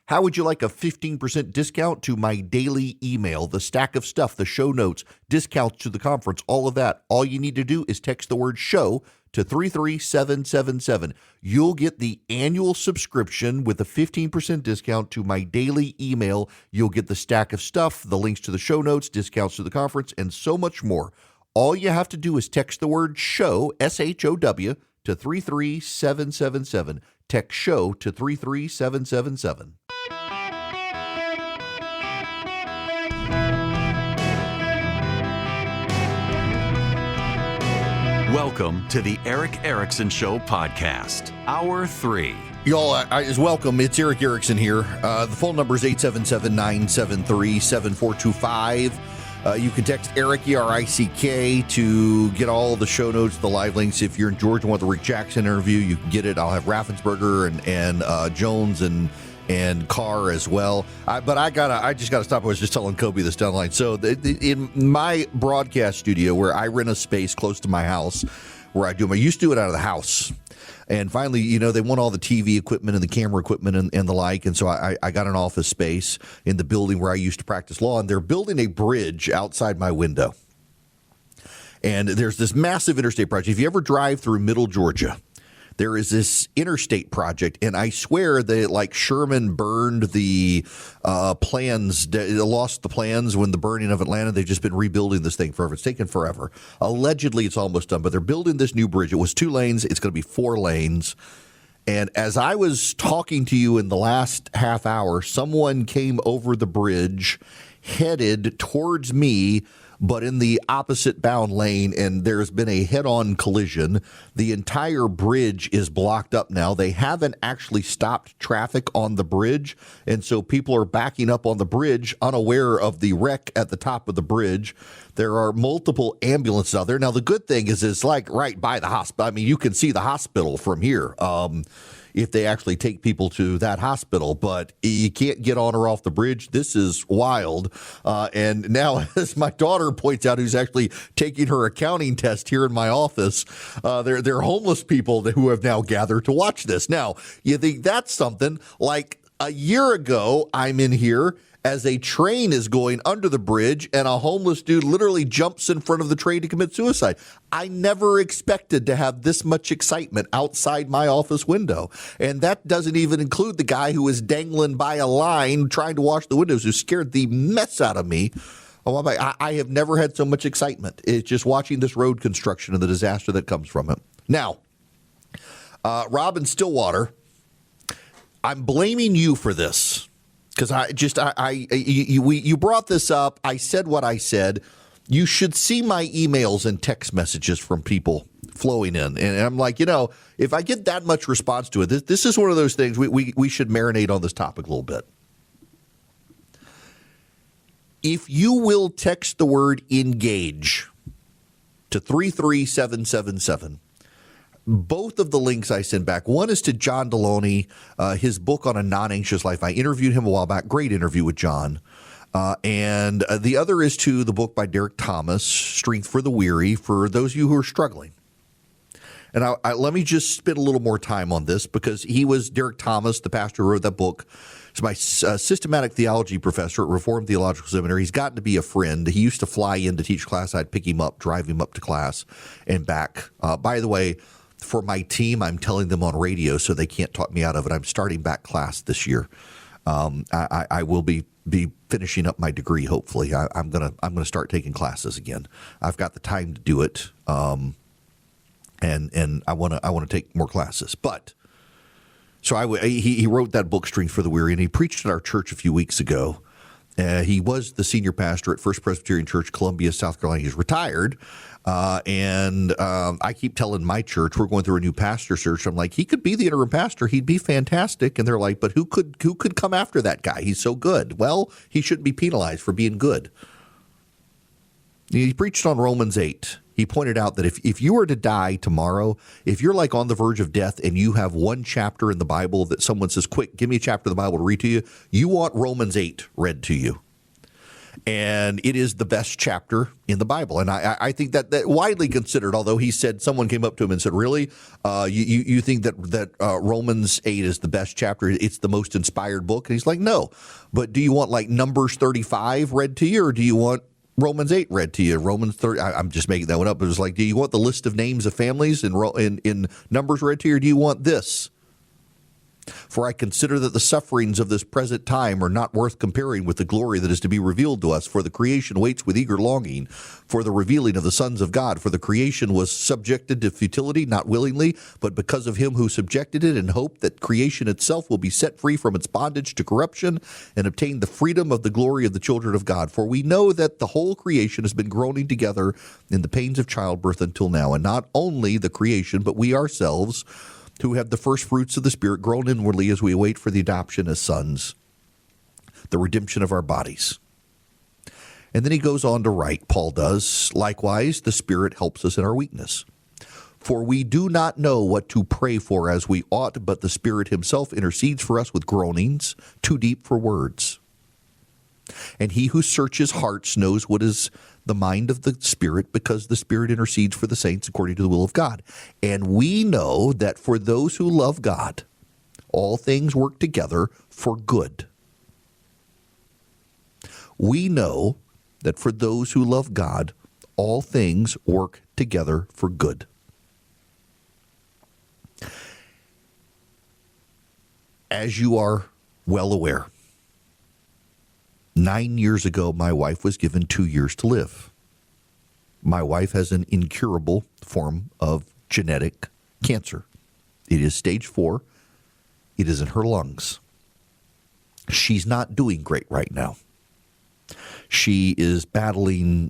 How would you like a 15% discount to my daily email, the stack of stuff, the show notes, discounts to the conference, all of that? All you need to do is text the word show to 33777. You'll get the annual subscription with a 15% discount to my daily email. You'll get the stack of stuff, the links to the show notes, discounts to the conference, and so much more. All you have to do is text the word show, SHOW, to 33777. Text show to 33777. Welcome to the Eric Erickson Show podcast, Hour 3. Y'all, welcome. It's Eric Erickson here. The phone number is 877-973-7425. You can text Eric, E-R-I-C-K, to get all the show notes, the live links. If you're in Georgia and want the Rick Jackson interview, you can get it. I'll have Raffensperger and Jones and Carr as well. I just gotta stop. I was just telling Kobe this down the line. So in my broadcast studio, where I rent a space close to my house, where I used to do it out of the house. And finally, they want all the TV equipment and the camera equipment and the like. And so I got an office space in the building where I used to practice law. And they're building a bridge outside my window. And there's this massive interstate project. If you ever drive through Middle Georgia, there is this interstate project, and I swear that Sherman burned the plans, lost the plans when the burning of Atlanta. They've just been rebuilding this thing forever. It's taken forever. Allegedly, it's almost done, but they're building this new bridge. It was 2 lanes. It's going to be 4 lanes. And as I was talking to you in the last half hour, someone came over the bridge headed towards me, but in the opposite bound lane, and there's been a head-on collision. The entire bridge is blocked up now. They haven't actually stopped traffic on the bridge, and so people are backing up on the bridge, unaware of the wreck at the top of the bridge. There are multiple ambulances out there. Now, the good thing is it's right by the hospital. I mean, you can see the hospital from here. If they actually take people to that hospital, but you can't get on or off the bridge. This is wild. And now, as my daughter points out, who's actually taking her accounting test here in my office, there are homeless people who have now gathered to watch this. Now, you think that's something. Like a year ago, I'm in here as a train is going under the bridge and a homeless dude literally jumps in front of the train to commit suicide. I never expected to have this much excitement outside my office window. And that doesn't even include the guy who was dangling by a line trying to wash the windows, who scared the mess out of me. I have never had so much excitement. It's just watching this road construction and the disaster that comes from it. Now, Rob in Stillwater, I'm blaming you for this. Because you brought this up. I said what I said. You should see my emails and text messages from people flowing in. And I'm like, if I get that much response to it, this is one of those things we should marinate on this topic a little bit. If you will text the word engage to 33777, both of the links I send back, one is to John Deloney, his book on a non-anxious life. I interviewed him a while back. Great interview with John. And the other is to the book by Derek Thomas, Strength for the Weary, for those of you who are struggling. And let me just spend a little more time on this, because Derek Thomas, the pastor who wrote that book. He's my systematic theology professor at Reformed Theological Seminary. He's gotten to be a friend. He used to fly in to teach class. I'd pick him up, drive him up to class and back. By the way, for my team, I'm telling them on radio so they can't talk me out of it. I'm starting back class this year. I will be finishing up my degree. Hopefully, I'm gonna start taking classes again. I've got the time to do it, and I want to take more classes. But so he wrote that book, Strength for the Weary, and he preached at our church a few weeks ago. He was the senior pastor at First Presbyterian Church, Columbia, South Carolina. He's retired. And I keep telling my church, we're going through a new pastor search. I'm like, he could be the interim pastor. He'd be fantastic. And they're like, but who could come after that guy? He's so good. Well, he shouldn't be penalized for being good. He preached on Romans 8. He pointed out that if you were to die tomorrow, if you're on the verge of death and you have one chapter in the Bible that someone says, quick, give me a chapter of the Bible to read to you, you want Romans 8 read to you. And it is the best chapter in the Bible. And I think that widely considered, although he said, someone came up to him and said, really, you think that Romans 8 is the best chapter? It's the most inspired book? And he's like, no. But do you want like Numbers 35 read to you, or do you want Romans 8 read to you? Romans 30, I'm just making that one up. It was like, do you want the list of names of families in Numbers read to you, or do you want this? For I consider that the sufferings of this present time are not worth comparing with the glory that is to be revealed to us. For the creation waits with eager longing for the revealing of the sons of God. For the creation was subjected to futility, not willingly, but because of him who subjected it, in hope that creation itself will be set free from its bondage to corruption and obtain the freedom of the glory of the children of God. For we know that the whole creation has been groaning together in the pains of childbirth until now. And not only the creation, but we ourselves, who have the first fruits of the Spirit, grown inwardly as we await for the adoption as sons, the redemption of our bodies. And then he goes on to write, Paul does, likewise, the Spirit helps us in our weakness. For we do not know what to pray for as we ought, but the Spirit himself intercedes for us with groanings too deep for words. And he who searches hearts knows what is the mind of the Spirit, because the Spirit intercedes for the saints according to the will of God. And we know that for those who love God, all things work together for good. We know that for those who love God, all things work together for good. As you are well aware, 9 years ago, my wife was given 2 years to live. My wife has an incurable form of genetic cancer. It is stage 4. It is in her lungs. She's not doing great right now. She is battling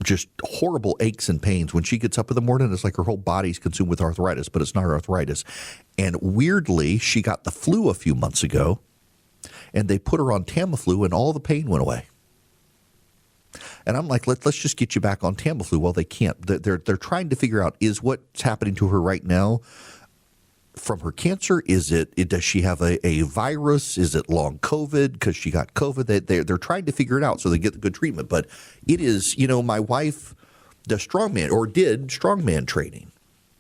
just horrible aches and pains. When she gets up in the morning, it's like her whole body's consumed with arthritis, but it's not arthritis. And weirdly, she got the flu a few months ago, and they put her on Tamiflu, and all the pain went away. And I'm like, let's just get you back on Tamiflu. Well, they can't. They're trying to figure out, is what's happening to her right now from her cancer? Does she have a virus? Is it long COVID because she got COVID? They're trying to figure it out so they get the good treatment. But it is, my wife does strongman, or did strongman training.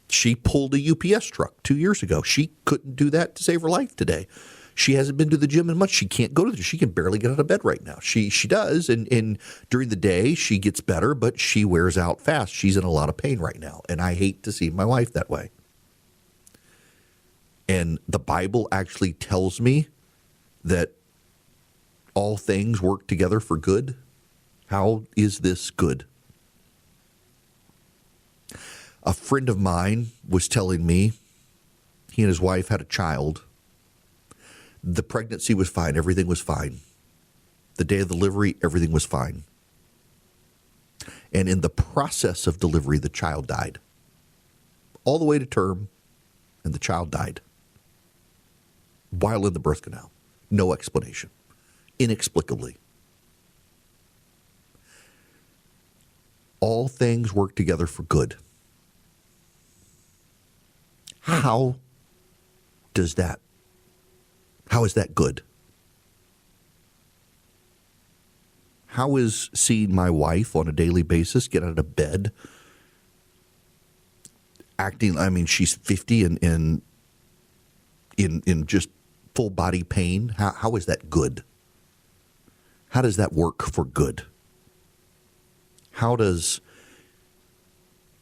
She pulled a UPS truck 2 years ago. She couldn't do that to save her life today. She hasn't been to the gym in much. She can't go to the. She can barely get out of bed right now. She does, and during the day she gets better, but she wears out fast. She's in a lot of pain right now, and I hate to see my wife that way. And the Bible actually tells me that all things work together for good. How is this good? A friend of mine was telling me he and his wife had a child. The pregnancy was fine. Everything was fine. The day of delivery, everything was fine. And in the process of delivery, the child died. All the way to term, and the child died. While in the birth canal. No explanation. Inexplicably. All things work together for good. How is that good? How is seeing my wife on a daily basis get out of bed, acting, she's 50 and in just full body pain, how is that good? How does that work for good? How does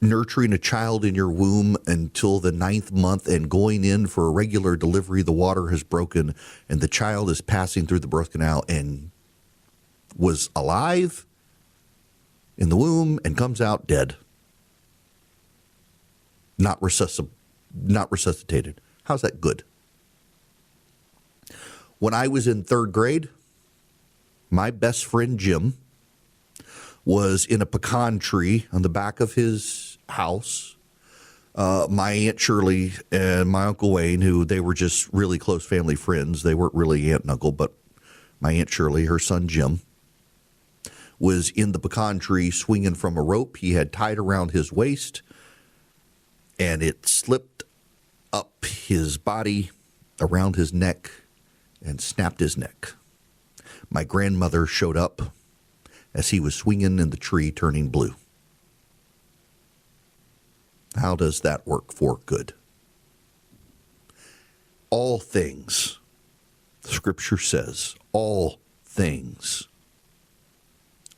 nurturing a child in your womb until the 9th month and going in for a regular delivery, the water has broken and the child is passing through the birth canal and was alive in the womb and comes out dead, not resuscitated? How's that good? When I was in 3rd grade, my best friend Jim was in a pecan tree on the back of his house. My Aunt Shirley and my Uncle Wayne, who they were just really close family friends. They weren't really aunt and uncle, but my Aunt Shirley, her son Jim, was in the pecan tree swinging from a rope he had tied around his waist, and it slipped up his body around his neck and snapped his neck. My grandmother showed up as he was swinging in the tree turning blue. How does that work for good? All things, Scripture says, all things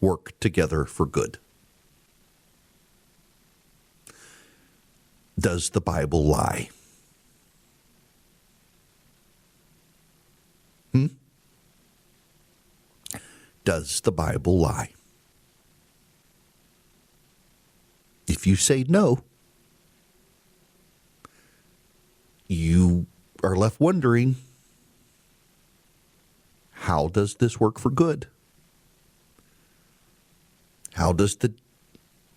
work together for good. Does the Bible lie? Does the Bible lie? If you say no, you are left wondering, how does this work for good? How does the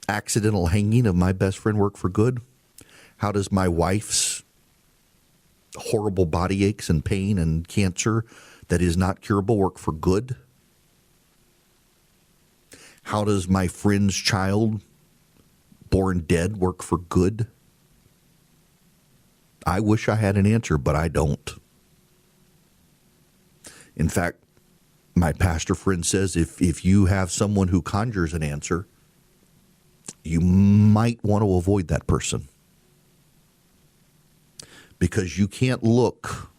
accidental hanging of my best friend work for good? How does my wife's horrible body aches and pain and cancer that is not curable work for good? How does my friend's child born dead work for good? I wish I had an answer, but I don't. In fact, my pastor friend says if you have someone who conjures an answer, you might want to avoid that person. Because you can't look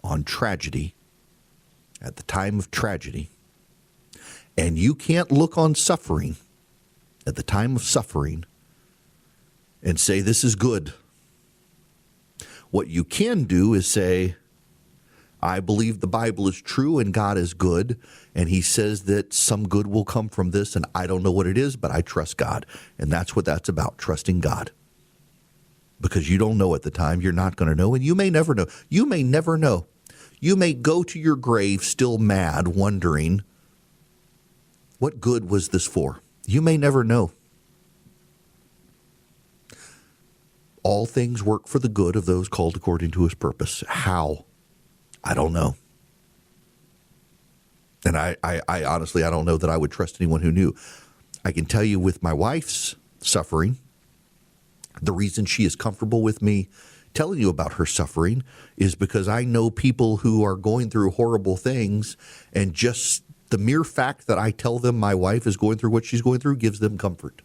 on tragedy at the time of tragedy, and you can't look on suffering at the time of suffering and say, this is good. What you can do is say, I believe the Bible is true and God is good, and he says that some good will come from this, and I don't know what it is, but I trust God. And that's what that's about, trusting God. Because you don't know at the time, you're not going to know, and you may never know. You may never know. You may go to your grave still mad, wondering, what good was this for? You may never know. All things work for the good of those called according to his purpose. How? I don't know. And I honestly, I don't know that I would trust anyone who knew. I can tell you with my wife's suffering, the reason she is comfortable with me telling you about her suffering is because I know people who are going through horrible things, and just the mere fact that I tell them my wife is going through what she's going through gives them comfort.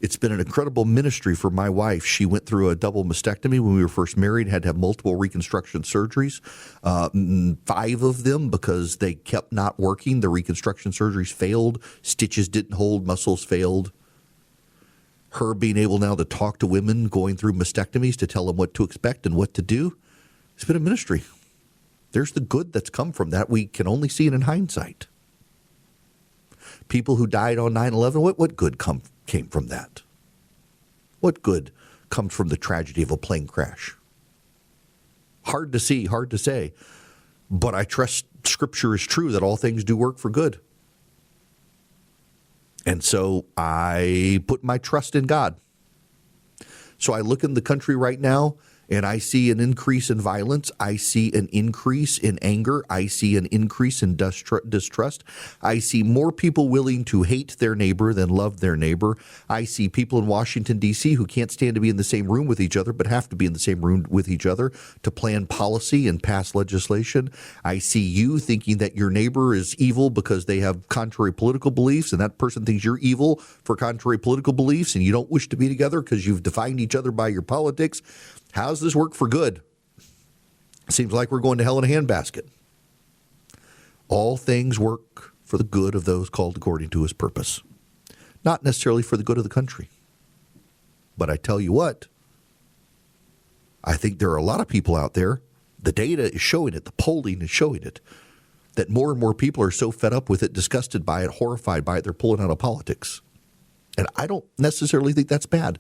It's been an incredible ministry for my wife. She went through a double mastectomy when we were first married, had to have multiple reconstruction surgeries, 5 of them because they kept not working. The reconstruction surgeries failed. Stitches didn't hold. Muscles failed. Her being able now to talk to women going through mastectomies to tell them what to expect and what to do, it's been a ministry. There's the good that's come from that. We can only see it in hindsight. People who died on 9/11, what good came from that? What good comes from the tragedy of a plane crash? Hard to see, hard to say. But I trust Scripture is true that all things do work for good. And so I put my trust in God. So I look in the country right now, and I see an increase in violence. I see an increase in anger. I see an increase in distrust. I see more people willing to hate their neighbor than love their neighbor. I see people in Washington, D.C. who can't stand to be in the same room with each other, but have to be in the same room with each other to plan policy and pass legislation. I see you thinking that your neighbor is evil because they have contrary political beliefs, and that person thinks you're evil for contrary political beliefs, and you don't wish to be together because you've defined each other by your politics. How's this work for good? Seems like we're going to hell in a handbasket. All things work for the good of those called according to his purpose. Not necessarily for the good of the country. But I tell you what, I think there are a lot of people out there, the data is showing it, the polling is showing it, that more and more people are so fed up with it, disgusted by it, horrified by it, they're pulling out of politics. And I don't necessarily think that's bad.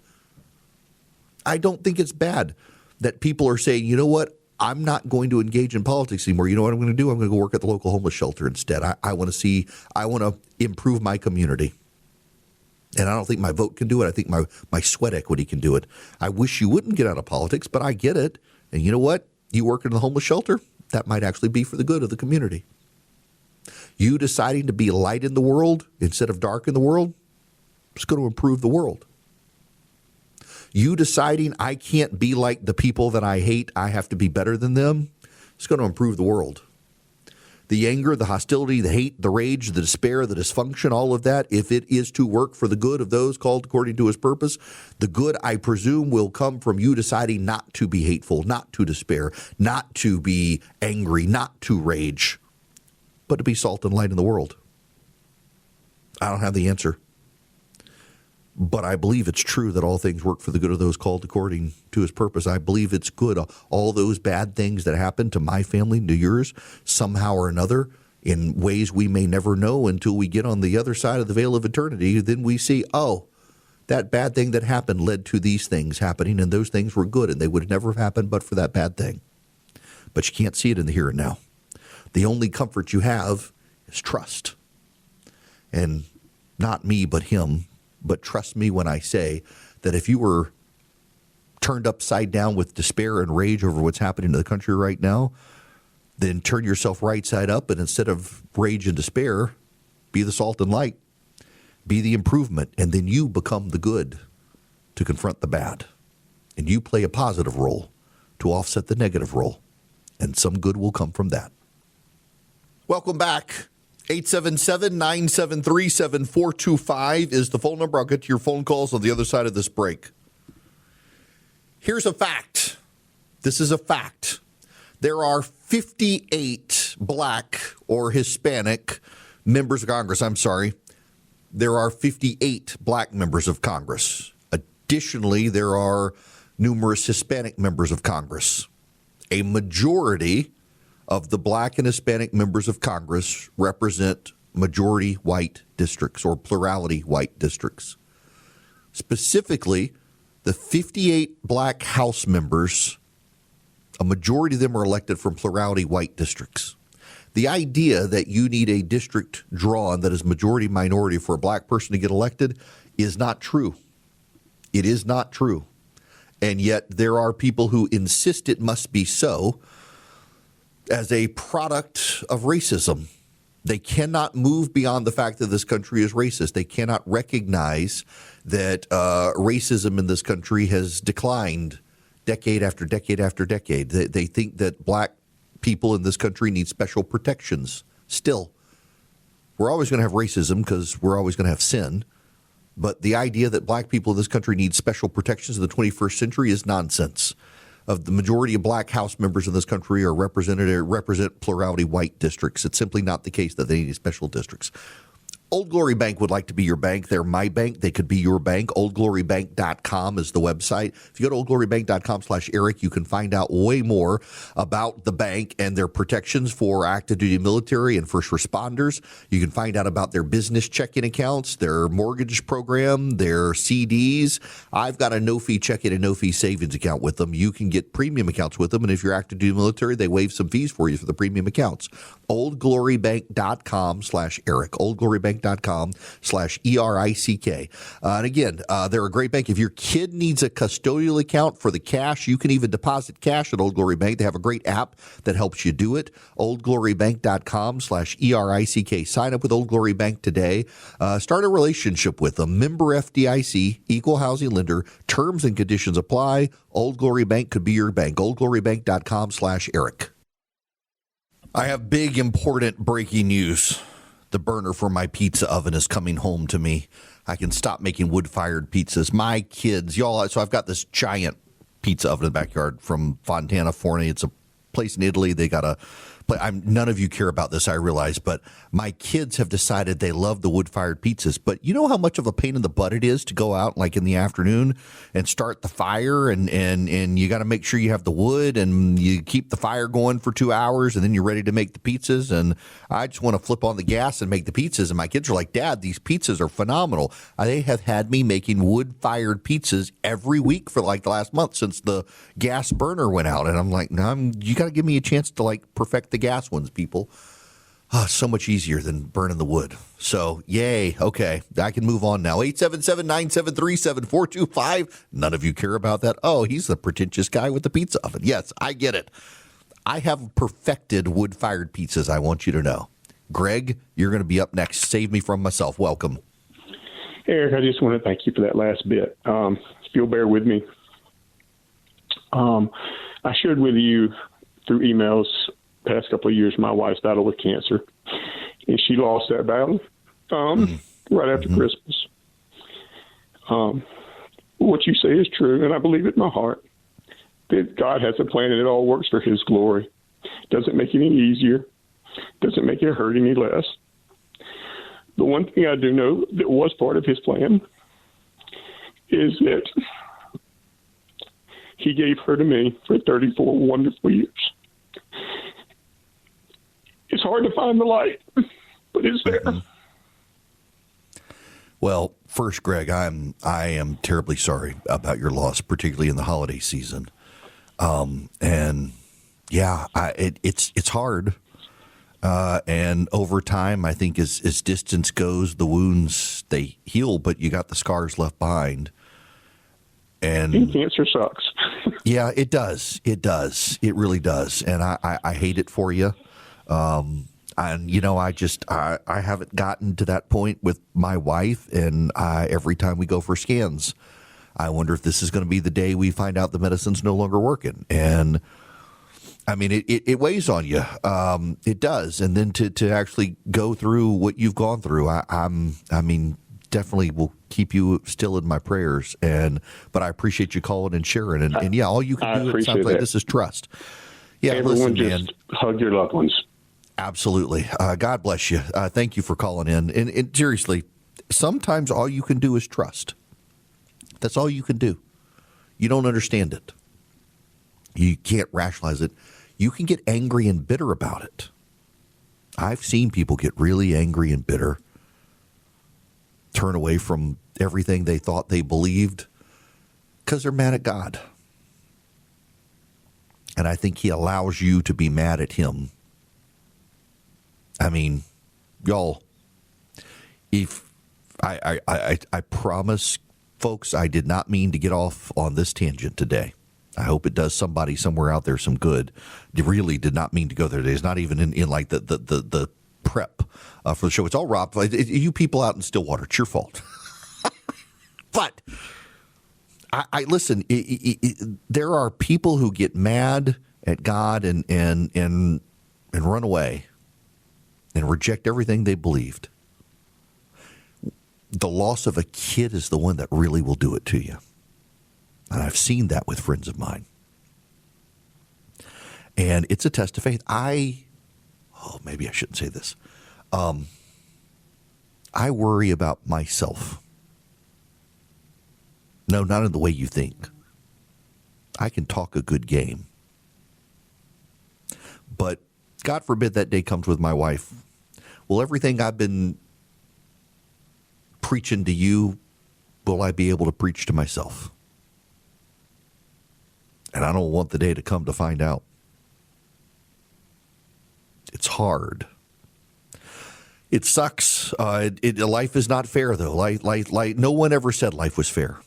I don't think it's bad that people are saying, you know what, I'm not going to engage in politics anymore. You know what I'm going to do? I'm going to go work at the local homeless shelter instead. I want to improve my community. And I don't think my vote can do it. I think my sweat equity can do it. I wish you wouldn't get out of politics, but I get it. And you know what? You work in the homeless shelter, that might actually be for the good of the community. You deciding to be light in the world instead of dark in the world, it's going to improve the world. You deciding I can't be like the people that I hate, I have to be better than them, it's going to improve the world. the anger, the hostility, the hate, the rage, the despair, the dysfunction, all of that, if it is to work for the good of those called according to his purpose, the good, I presume, will come from you deciding not to be hateful, not to despair, not to be angry, not to rage, but to be salt and light in the world. I don't have the answer. But I believe it's true that all things work for the good of those called according to his purpose. I believe it's good. All those bad things that happened to my family, to yours, somehow or another, in ways we may never know until we get on the other side of the veil of eternity, then we see, oh, that bad thing that happened led to these things happening, and those things were good, and they would never have happened but for that bad thing. But you can't see it in the here and now. The only comfort you have is trust. And not me, but him. But trust me when I say that if you were turned upside down with despair and rage over what's happening to the country right now, then turn yourself right side up, and instead of rage and despair, be the salt and light, be the improvement, and then you become the good to confront the bad. And you play a positive role to offset the negative role, and some good will come from that. Welcome back. 877-973-7425 is the phone number. I'll get to your phone calls on the other side of this break. Here's a fact. This is a fact. There are 58 black or Hispanic members of Congress. I'm sorry. There are 58 black members of Congress. Additionally, there are numerous Hispanic members of Congress. A majority of the black and Hispanic members of Congress represent majority white districts or plurality white districts. Specifically, the 58 black House members, a majority of them are elected from plurality white districts. The idea that you need a district drawn that is majority minority for a black person to get elected is not true. It is not true. And yet there are people who insist it must be so, as a product of racism. They cannot move beyond the fact that this country is racist. They cannot recognize that racism in this country has declined decade after decade after decade. They think that black people in this country need special protections. Still, we're always going to have racism because we're always going to have sin. But the idea that black people in this country need special protections in the 21st century is nonsense. Of the majority of black House members in this country are represent plurality white districts. It's simply not the case that they need special districts. Old Glory Bank would like to be your bank. They're my bank. They could be your bank. OldGloryBank.com is the website. If you go to OldGloryBank.com/Eric, you can find out way more about the bank and their protections for active duty military and first responders. You can find out about their business checking accounts, their mortgage program, their CDs. I've got a no-fee checking and no-fee savings account with them. You can get premium accounts with them. And if you're active duty military, they waive some fees for you for the premium accounts. OldGloryBank.com/Eric. OldGloryBank.com/ERICK. And again, they're a great bank. If your kid needs a custodial account for the cash, you can even deposit cash at Old Glory Bank. They have a great app that helps you do it. OldGloryBank.com/ERICK. Sign up with Old Glory Bank today. Start a relationship with them. Member FDIC, equal housing lender. Terms and conditions apply. Old Glory Bank could be your bank. OldGloryBank.com/Eric. I have big, important breaking news. The burner for my pizza oven is coming home to me. I can stop making wood-fired pizzas. My kids, y'all, so I've got this giant pizza oven in the backyard from Fontana Forni. It's a place in Italy. They got a none of you care about this, I realize, but my kids have decided they love the wood-fired pizzas. But you know how much of a pain in the butt it is to go out like in the afternoon and start the fire, and you got to make sure you have the wood and you keep the fire going for 2 hours and then you're ready to make the pizzas. And I just want to flip on the gas and make the pizzas. And my kids are like, Dad, these pizzas are phenomenal. They have had me making wood-fired pizzas every week for like the last month since the gas burner went out. And I'm like, no, you got to give me a chance to like perfect the gas ones, people. So much easier than burning the wood. So, yay. Okay, I can move on now. 877-973-7425. None of you care about that. Oh, he's the pretentious guy with the pizza oven. Yes, I get it. I have perfected wood-fired pizzas, I want you to know. Greg, you're going to be up next. Save me from myself. Welcome. Hey, Eric, I just want to thank you for that last bit. If you'll bear with me. I shared with you through emails past couple of years, my wife's battled with cancer, and she lost that battle right after Christmas. What you say is true, and I believe it in my heart, that God has a plan and it all works for his glory. Doesn't make it any easier. Doesn't make it hurt any less. The one thing I do know that was part of his plan is that he gave her to me for 34 wonderful years. It's hard to find the light, but it's there. Well, first, Greg, I am terribly sorry about your loss, particularly in the holiday season. And yeah, it's hard. And over time, I think as distance goes, the wounds, they heal, but you got the scars left behind. And cancer sucks. Yeah, it does. It does. It really does. And I hate it for you. And, I haven't gotten to that point with my wife. And every time we go for scans, I wonder if this is going to be the day we find out the medicine's no longer working. And I mean, it weighs on you. It does. And then to actually go through what you've gone through, I definitely will keep you still in my prayers. But I appreciate you calling and sharing. And yeah, all you can do, it sounds like this is trust. Yeah, everyone listen, just hug your loved ones. Absolutely. God bless you. Thank you for calling in. And seriously, sometimes all you can do is trust. That's all you can do. You don't understand it. You can't rationalize it. You can get angry and bitter about it. I've seen people get really angry and bitter, turn away from everything they thought they believed because they're mad at God. And I think he allows you to be mad at him. I mean, y'all, if I promise, folks, I did not mean to get off on this tangent today. I hope it does somebody somewhere out there some good. Really did not mean to go there today. It's not even in like the prep for the show. It's all Rob. You people out in Stillwater, it's your fault. But I listen. There are people who get mad at God and run away and reject everything they believed. The loss of a kid is the one that really will do it to you. And I've seen that with friends of mine. And it's a test of faith. Maybe I shouldn't say this. I worry about myself. No, not in the way you think. I can talk a good game. But God forbid that day comes with my wife. Will everything I've been preaching to you, will I be able to preach to myself? And I don't want the day to come to find out. It's hard. It sucks. Life is not fair, though. Like no one ever said life was fair.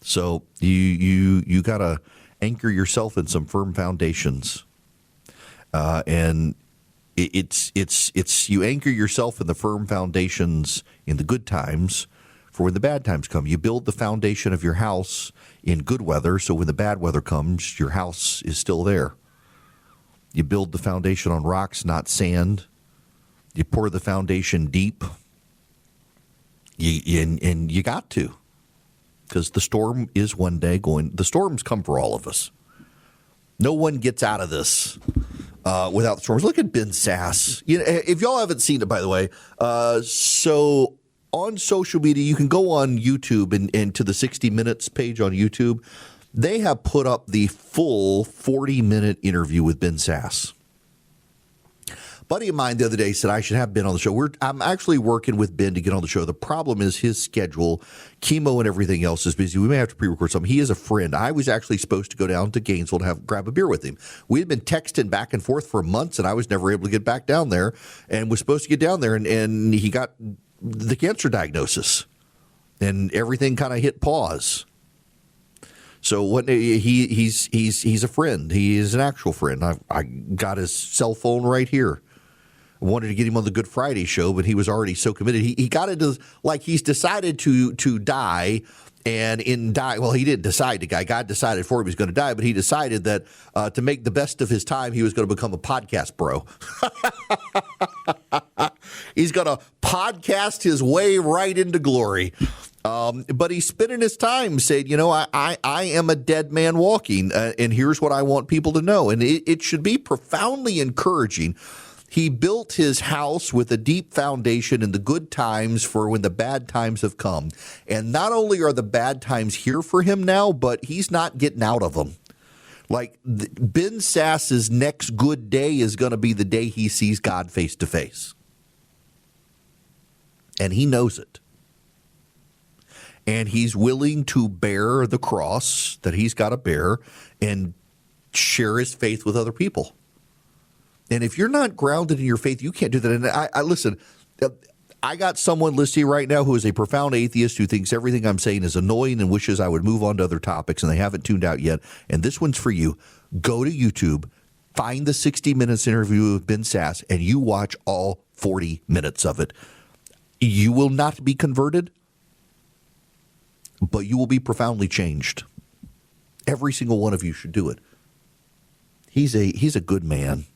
So you got to anchor yourself in some firm foundations. And it's you anchor yourself in the firm foundations in the good times for when the bad times come. You build the foundation of your house in good weather, so when the bad weather comes, your house is still there. You build the foundation on rocks, not sand. You pour the foundation deep. And you got to, because the storm is one day going. The storms come for all of us. No one gets out of this without the storms. Look at Ben Sass. If y'all haven't seen it, by the way, so on social media, you can go on YouTube and to the 60 Minutes page on YouTube. They have put up the full 40-minute interview with Ben Sass. Buddy of mine the other day said I should have Ben on the show. I'm actually working with Ben to get on the show. The problem is his schedule, chemo and everything else is busy. We may have to pre-record something. He is a friend. I was actually supposed to go down to Gainesville to grab a beer with him. We had been texting back and forth for months, and I was never able to get back down there, and was supposed to get down there, and he got the cancer diagnosis, and everything kind of hit pause. So what he's a friend. He is an actual friend. I got his cell phone right here. I wanted to get him on the Good Friday show, but he was already so committed. He got into, like, he's decided to die And he didn't decide to die. God decided for him he was going to die, but he decided that to make the best of his time, he was going to become a podcast bro. He's going to podcast his way right into glory. But he's spending his time saying, I am a dead man walking, and here's what I want people to know. And it should be profoundly encouraging. He built his house with a deep foundation in the good times for when the bad times have come. And not only are the bad times here for him now, but he's not getting out of them. Like Ben Sass's next good day is going to be the day he sees God face to face. And he knows it. And he's willing to bear the cross that he's got to bear and share his faith with other people. And if you're not grounded in your faith, you can't do that. And I listen, I got someone listening right now who is a profound atheist who thinks everything I'm saying is annoying and wishes I would move on to other topics, and they haven't tuned out yet. And this one's for you. Go to YouTube, find the 60 Minutes interview with Ben Sass, and you watch all 40 minutes of it. You will not be converted, but you will be profoundly changed. Every single one of you should do it. He's a good man.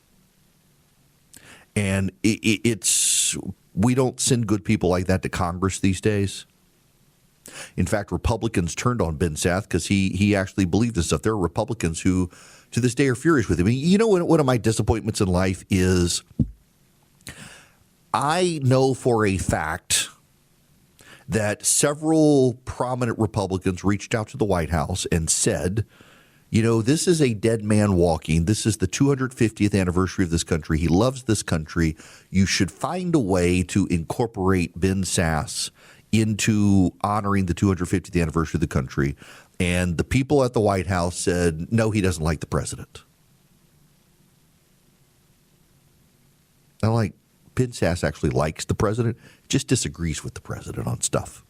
And we don't send good people like that to Congress these days. In fact, Republicans turned on Ben Sass because he actually believed this stuff. There are Republicans who, to this day, are furious with him. One of my disappointments in life is I know for a fact that several prominent Republicans reached out to the White House and said, this is a dead man walking. This is the 250th anniversary of this country. He loves this country. You should find a way to incorporate Ben Sass into honoring the 250th anniversary of the country. And the people at the White House said, no, he doesn't like the president. I'm like, Ben Sass actually likes the president, just disagrees with the president on stuff.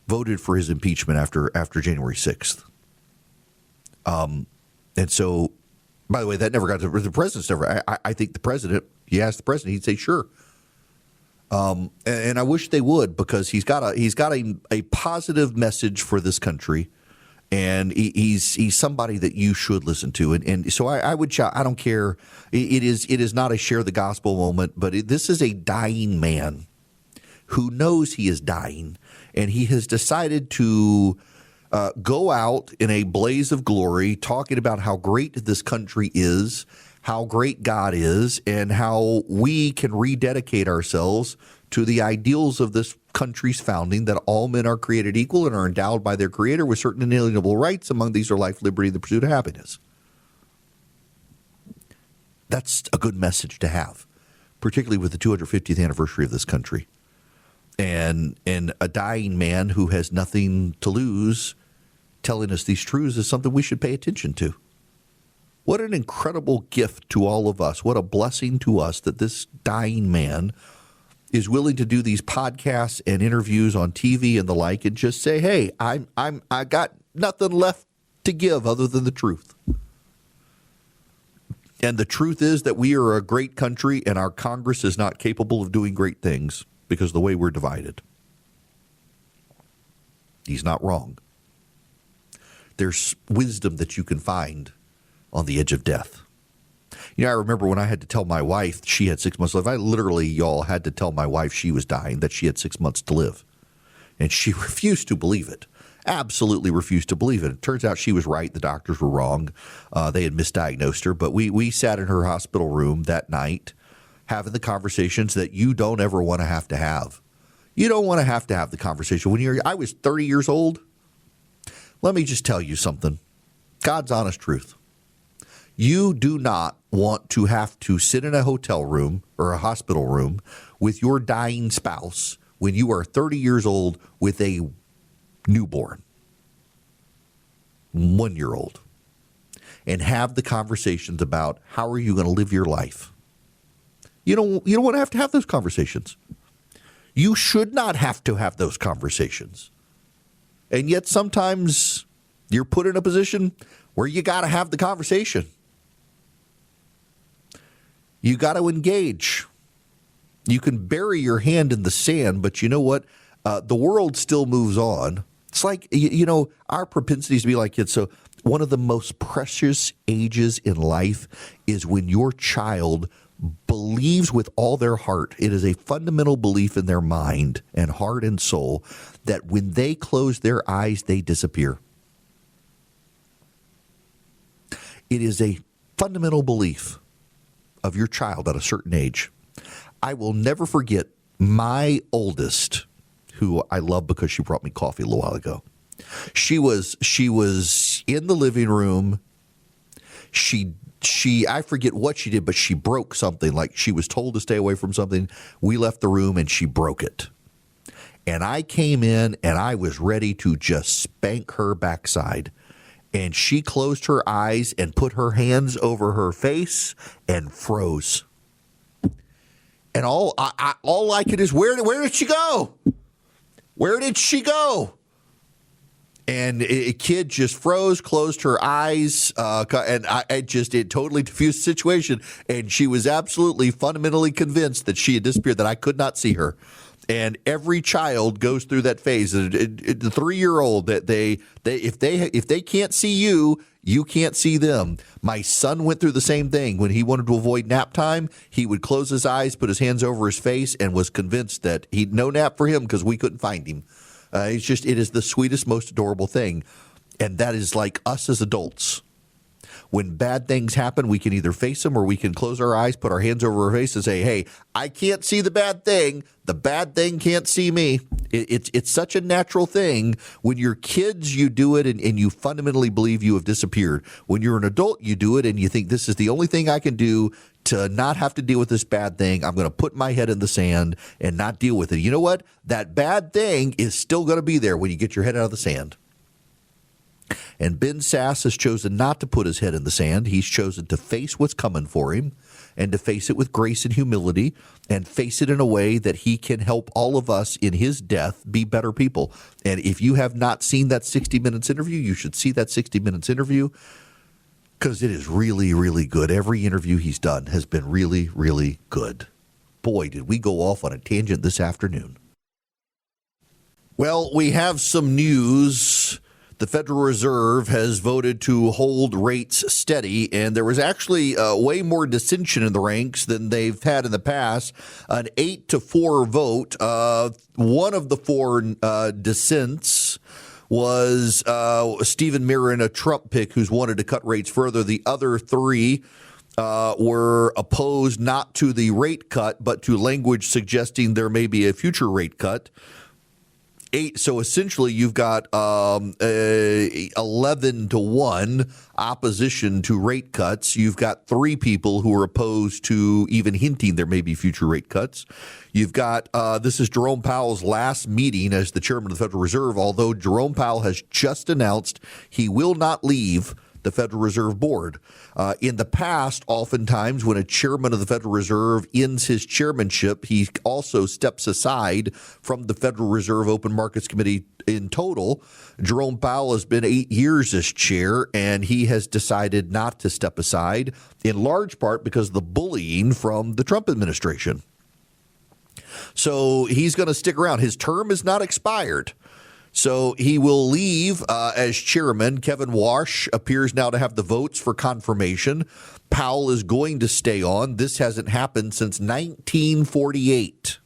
Voted for his impeachment after January 6th. And so, by the way, that never got to the president's never. I think the president, you ask the president, he'd say sure. And I wish they would, because he's got a positive message for this country, and he's somebody that you should listen to. And so I would shout. I don't care. It is not a share the gospel moment, but this is a dying man who knows he is dying, and he has decided to go out in a blaze of glory, talking about how great this country is, how great God is, and how we can rededicate ourselves to the ideals of this country's founding, that all men are created equal and are endowed by their Creator with certain inalienable rights. Among these are life, liberty, and the pursuit of happiness. That's a good message to have, particularly with the 250th anniversary of this country. And a dying man who has nothing to lose telling us these truths is something we should pay attention to. What an incredible gift to all of us. What a blessing to us that this dying man is willing to do these podcasts and interviews on TV and the like, and just say, hey, I got nothing left to give other than the truth. And the truth is that we are a great country, and our Congress is not capable of doing great things because of the way we're divided. He's not wrong. There's wisdom that you can find on the edge of death. I remember when I had to tell my wife she had 6 months to live. I literally, y'all, had to tell my wife she was dying, that she had 6 months to live. And she refused to believe it. Absolutely refused to believe it. It turns out she was right. The doctors were wrong. They had misdiagnosed her. But we sat in her hospital room that night having the conversations that you don't ever want to have to have. You don't want to have the conversation. I was 30 years old. Let me just tell you something. God's honest truth. You do not want to have to sit in a hotel room or a hospital room with your dying spouse when you are 30 years old with a newborn, 1-year-old, and have the conversations about how are you going to live your life. You don't want to have those conversations. You should not have to have those conversations. And yet sometimes you're put in a position where you got to have the conversation. You got to engage. You can bury your hand in the sand, but you know what? the world still moves on. It's like, our propensities to be like kids. So one of the most precious ages in life is when your child believes with all their heart. It is a fundamental belief in their mind and heart and soul that when they close their eyes, they disappear. It is a fundamental belief of your child at a certain age. I will never forget my oldest, who I love because she brought me coffee a little while ago. She was in the living room. I forget what she did, but she broke something. Like she was told to stay away from something. We left the room and she broke it. And I came in and I was ready to just spank her backside. And she closed her eyes and put her hands over her face and froze. And all I could is, where did she go? Where did she go? And a kid just froze, closed her eyes, and it totally diffused the situation. And she was absolutely fundamentally convinced that she had disappeared, that I could not see her. And every child goes through that phase. The 3-year-old, that if they can't see you, you can't see them. My son went through the same thing. When he wanted to avoid nap time, he would close his eyes, put his hands over his face, and was convinced that he'd no nap for him because we couldn't find him. It is the sweetest, most adorable thing. And that is like us as adults. When bad things happen, we can either face them or we can close our eyes, put our hands over our face and say, hey, I can't see the bad thing. The bad thing can't see me. It's such a natural thing. When you're kids, you do it and you fundamentally believe you have disappeared. When you're an adult, you do it and you think this is the only thing I can do to not have to deal with this bad thing. I'm going to put my head in the sand and not deal with it. You know what? That bad thing is still going to be there when you get your head out of the sand. And Ben Sass has chosen not to put his head in the sand. He's chosen to face what's coming for him and to face it with grace and humility and face it in a way that he can help all of us in his death be better people. And if you have not seen that 60 Minutes interview, you should see that 60 Minutes interview because it is really, really good. Every interview he's done has been really, really good. Boy, did we go off on a tangent this afternoon. Well, we have some news. The Federal Reserve has voted to hold rates steady, and there was actually way more dissension in the ranks than they've had in the past. An 8-4 vote. One of the 4 dissents was Stephen Mirren, a Trump pick who's wanted to cut rates further. The other 3 were opposed not to the rate cut, but to language suggesting there may be a future rate cut. 8, so essentially you've got 11-1 opposition to rate cuts. You've got 3 people who are opposed to even hinting there may be future rate cuts. You've got this is Jerome Powell's last meeting as the chairman of the Federal Reserve, although Jerome Powell has just announced he will not leave the Federal Reserve Board. In the past, oftentimes when a chairman of the Federal Reserve ends his chairmanship, he also steps aside from the Federal Reserve Open Markets Committee in total. Jerome Powell has been 8 years as chair, and he has decided not to step aside, in large part because of the bullying from the Trump administration. So he's going to stick around. His term is not expired. So he will leave as chairman. Kevin Walsh appears now to have the votes for confirmation. Powell is going to stay on. This hasn't happened since 1948.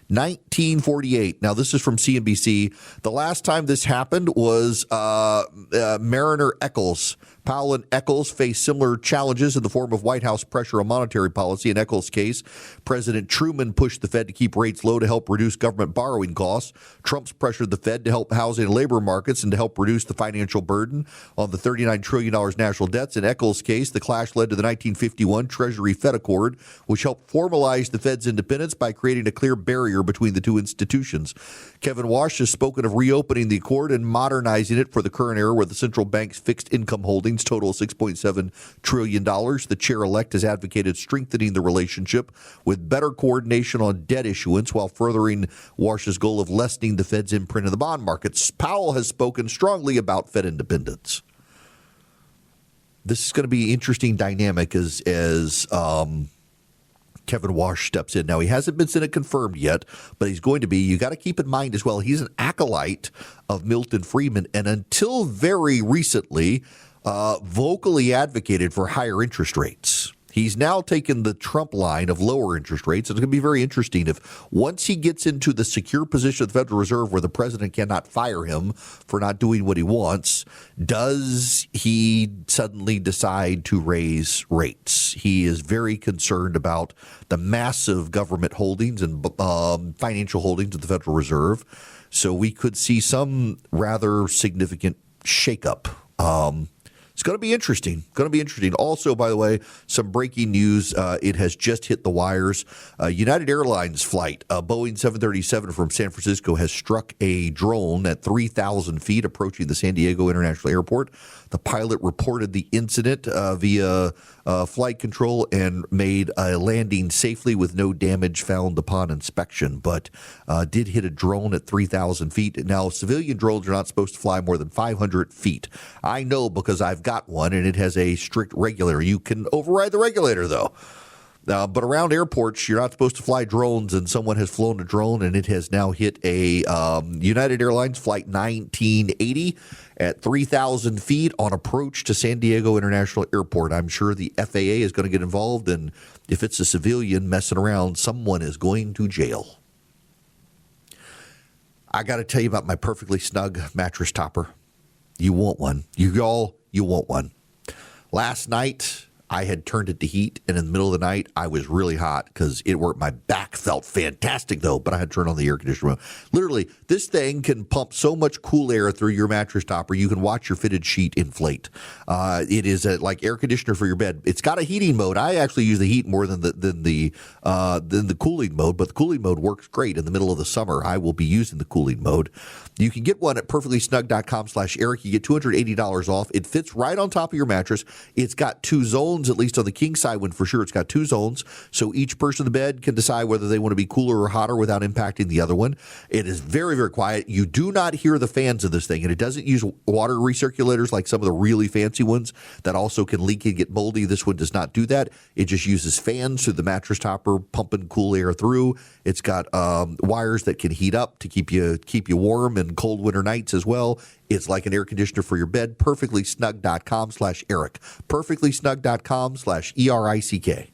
1948. Now, this is from CNBC. The last time this happened was Mariner Eccles. Powell and Eccles face similar challenges in the form of White House pressure on monetary policy. In Eccles' case, President Truman pushed the Fed to keep rates low to help reduce government borrowing costs. Trump's pressured the Fed to help housing and labor markets and to help reduce the financial burden on the $39 trillion national debts. In Eccles' case, the clash led to the 1951 Treasury-Fed Accord, which helped formalize the Fed's independence by creating a clear barrier between the two institutions. Kevin Walsh has spoken of reopening the accord and modernizing it for the current era where the central bank's fixed income holdings total $6.7 trillion. The chair-elect has advocated strengthening the relationship with better coordination on debt issuance while furthering Walsh's goal of lessening the Fed's imprint in the bond markets. Powell has spoken strongly about Fed independence. This is going to be an interesting dynamic as Kevin Walsh steps in. Now, he hasn't been Senate confirmed yet, but he's going to be. You got to keep in mind as well, he's an acolyte of Milton Friedman, and until very recently, vocally advocated for higher interest rates. He's now taken the Trump line of lower interest rates. It's going to be very interesting if once he gets into the secure position of the Federal Reserve where the president cannot fire him for not doing what he wants, does he suddenly decide to raise rates? He is very concerned about the massive government holdings and financial holdings of the Federal Reserve. So we could see some rather significant shakeup. It's going to be interesting. Also, by the way, some breaking news. It has just hit the wires. United Airlines flight, a Boeing 737 from San Francisco, has struck a drone at 3,000 feet approaching the San Diego International Airport. The pilot reported the incident via flight control and made a landing safely with no damage found upon inspection, but did hit a drone at 3,000 feet. Now, civilian drones are not supposed to fly more than 500 feet. I know because I've got one, and it has a strict regulator. You can override the regulator, though. But around airports, you're not supposed to fly drones, and someone has flown a drone, and it has now hit a United Airlines Flight 1980 at 3,000 feet on approach to San Diego International Airport. I'm sure the FAA is going to get involved, and if it's a civilian messing around, someone is going to jail. I got to tell you about my perfectly snug mattress topper. You want one. You want one. Last night, I had turned it to heat, and in the middle of the night, I was really hot because it worked. My back felt fantastic, though, but I had to turn on the air conditioner. Literally, this thing can pump so much cool air through your mattress topper, you can watch your fitted sheet inflate. It is like air conditioner for your bed. It's got a heating mode. I actually use the heat more than the cooling mode, but the cooling mode works great in the middle of the summer. I will be using the cooling mode. You can get one at perfectlysnug.com/Eric. You get $280 off. It fits right on top of your mattress. It's got two zones, at least on the king side one for sure. It's got two zones, so each person in the bed can decide whether they want to be cooler or hotter without impacting the other one. It is very, very quiet. You do not hear the fans of this thing, and it doesn't use water recirculators like some of the really fancy ones that also can leak and get moldy. This one does not do that. It just uses fans through the mattress topper, pumping cool air through. It's got wires that can heat up to keep you warm in cold winter nights as well. It's like an air conditioner for your bed. Perfectlysnug.com/Eric. Perfectlysnug.com/ERICK.